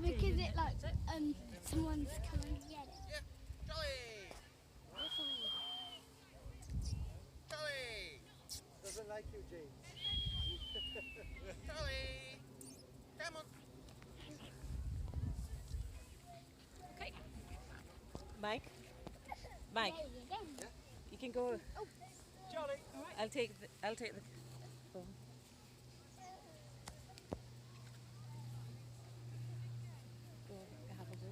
Because it like someone's coming to get it. Yeah, Jolly! Jolly! Doesn't like you, James. Jolly! Come on! Okay. Mike? Mike, There you go. you can go. Jolly! All right. I'll take the phone. Go, have a go.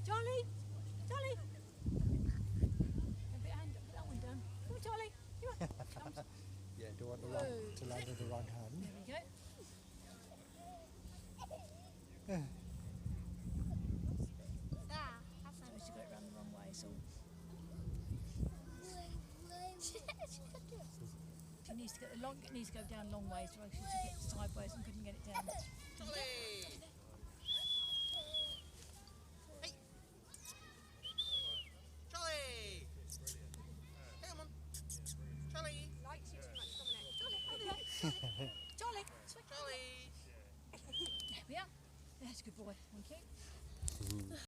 Jolly! Jolly! Put that one down. Come on, Jolly. Come on. Come. Yeah, don't want to land on the wrong hand. There we go. Ah, We should go it round the wrong way, so it needs to go down long ways, so I should get sideways and couldn't get it down. Jolly! Hey! Jolly! Come on! Jolly! Likes you too much, Dominic. Jolly! Jolly! There we are. That's a good boy. Thank you.